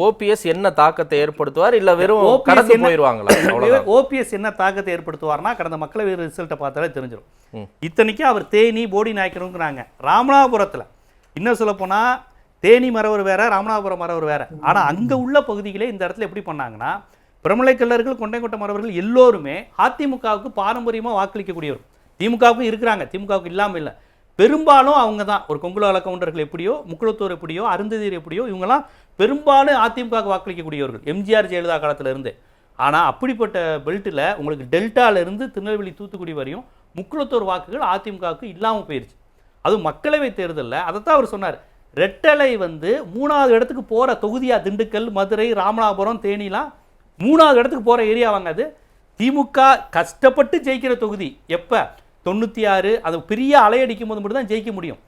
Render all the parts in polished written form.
OPS என்ன தாக்கத்தை ஏற்படுத்துவார் இல்ல வெறும் கடந்து போயிடுவாங்களா? ஓபிஎஸ் என்ன தாக்கத்தை ஏற்படுத்துவார்னா கடந்த மக்களவை ரிசல்ட்டை பார்த்தாலே தெரிஞ்சிடும். இத்தனைக்கும் அவர் தேனி போடி நாயக்கருங்கிறாங்க. ராமநாதபுரத்தில் இன்னும் சொல்ல போனா தேனி மறவர் வேற, ராமநாதபுரம் மறவர் வேற. ஆனா அங்க உள்ள பகுதிகளே இந்த இடத்துல எப்படி பண்ணாங்கன்னா, பிரமலைக்கல்லர்கள், கொண்டைக்கோட்டை மறவர்கள் எல்லோருமே அதிமுகவுக்கு பாரம்பரியமா வாக்களிக்கக்கூடியவர். திமுகவுக்கும் இருக்கிறாங்க, திமுகவுக்கு இல்லாமல் இல்லை. பெரும்பாலும் அவங்க தான் ஒரு கொங்குலால கவுண்டர்கள் எப்படியோ, முக்குளத்தூர் எப்படியோ, அருந்ததியர் எப்படியோ, இவங்கெல்லாம் பெரும்பாலும் அதிமுகவுக்கு வாக்களிக்கக்கூடியவர்கள் எம்ஜிஆர் ஜெயலலிதா காலத்துல இருந்து. ஆனா அப்படிப்பட்ட பெல்ட்டில் உங்களுக்கு டெல்டால இருந்து திருநெல்வேலி தூத்துக்குடி வரையும் முக்குளத்தூர் வாக்குகள் அதிமுகவுக்கு இல்லாமல் போயிருச்சு. அதுவும் மக்களவை தேர்தலில் அதைத்தான் அவர் சொன்னார். ரெட்டலை வந்து 3வது இடத்துக்கு போகிற தொகுதியா திண்டுக்கல், மதுரை, ராமநாதபுரம், தேனிலாம் 3வது இடத்துக்கு போகிற ஏரியாவாங்க. அது திமுக கஷ்டப்பட்டு ஜெயிக்கிற தொகுதி. எப்போ 96 அது பெரிய அலையடிக்கும் போது மட்டும் தான் ஜெயிக்க முடியும்.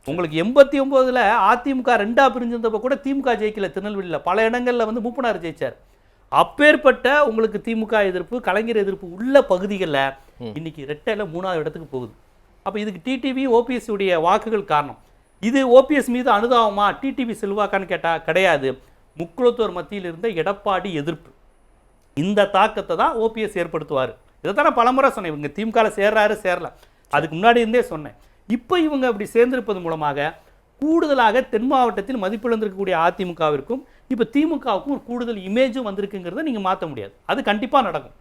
உங்களுக்கு 89ல் அதிமுக 2ஆ பிரிஞ்சிருந்தப்போ கூட திமுக ஜெயிக்கல. திருநெல்வேலியில் பல இடங்களில் வந்து மூப்பனார் ஜெயிச்சார். அப்பேற்பட்ட உங்களுக்கு திமுக எதிர்ப்பு, கலைஞர் எதிர்ப்பு உள்ள பகுதிகளில் இன்னைக்கு ரெட்டையில் 3வது இடத்துக்கு போகுது. அப்போ இதுக்கு டிடிவி ஓபிஎஸ் உடைய வாக்குகள் காரணம். இது ஓபிஎஸ் மீது அனுதாபமா, டிடிவி செல்வாக்கான்னு கேட்டால் கிடையாது. முக்குளத்தோர் மத்தியில் இருந்த எடப்பாடி எதிர்ப்பு, இந்த தாக்கத்தை தான் ஓபிஎஸ் ஏற்படுத்துவார். இதை தானே பலமுறை சொன்னேன். இவங்க திமுக சேர்றாரு சேரல, அதுக்கு முன்னாடி இருந்தே சொன்னேன். இப்போ இவங்க அப்படி சேர்ந்திருப்பது மூலமாக கூடுதலாக தென் மாவட்டத்தில் மதிப்பிழந்திருக்கக்கூடிய அதிமுகவிற்கும் இப்போ திமுகவுக்கும் ஒரு கூடுதல் இமேஜும் வந்திருக்குங்கிறத நீங்கள் மாற்ற முடியாது. அது கண்டிப்பாக நடக்கும்.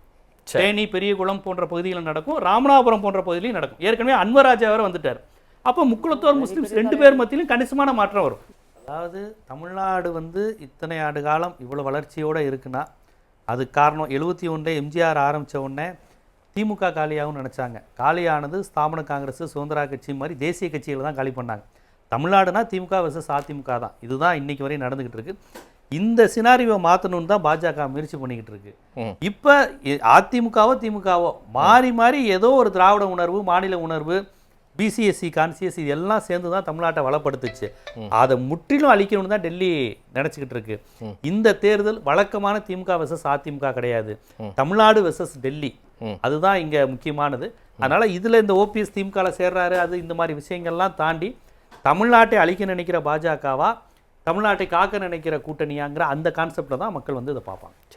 தேனி, பெரியகுளம் போன்ற பகுதிகளில் நடக்கும், ராமநாதபுரம் போன்ற பகுதியிலையும் நடக்கும். ஏற்கனவே அன்வராஜா வேறு வந்துட்டார். அப்போ முக்குளத்தோர் முஸ்லிம்ஸ் 2 பேர் மத்தியிலும் கணிசமான மாற்றம் வரும். அதாவது தமிழ்நாடு வந்து இத்தனை ஆண்டு காலம் இவ்வளோ வளர்ச்சியோடு இருக்குன்னா அது காரணம் 71 எம்ஜிஆர் ஆரம்பித்த உடனே திமுக காலியாகவும் நினச்சாங்க. காலியானது ஸ்தாபன காங்கிரஸ், சுதந்திரா கட்சி மாதிரி தேசிய கட்சிகளை தான் காலி பண்ணாங்க. தமிழ்நாடுனா திமுக வெர்சஸ் அதிமுக தான். இதுதான் இன்னைக்கு வரையும் நடந்துகிட்டு இருக்கு. இந்த சினாரியை மாற்றணும்னு தான் பாஜக முயற்சி பண்ணிக்கிட்டு இருக்கு. இப்போ அதிமுகவோ திமுகவோ மாறி மாறி ஏதோ ஒரு திராவிட உணர்வு, மாநில உணர்வு, பிசிஎஸ்சி, கான்சிஎஸ் இது எல்லாம் சேர்ந்து தான் தமிழ்நாட்டை வளப்படுத்துச்சு. அதை முற்றிலும் அழிக்கணும்னு தான் டெல்லி நினச்சிக்கிட்டு இருக்கு. இந்த தேர்தல் வழக்கமான திமுக வெர்சஸ் அதிமுக கிடையாது, தமிழ்நாடு வெர்சஸ் டெல்லி. அதுதான் இங்கே முக்கியமானது. அதனால இதில் இந்த ஓபிஎஸ் திமுகவில் சேர்றாரு, அது இந்த மாதிரி விஷயங்கள்லாம் தாண்டி தமிழ்நாட்டை அழிக்க நினைக்கிற பாஜகவா, தமிழ்நாட்டை காக்க நினைக்கிற கூட்டணியாங்கிற அந்த கான்செப்டில் தான் மக்கள் வந்து இதை பார்ப்பாங்க.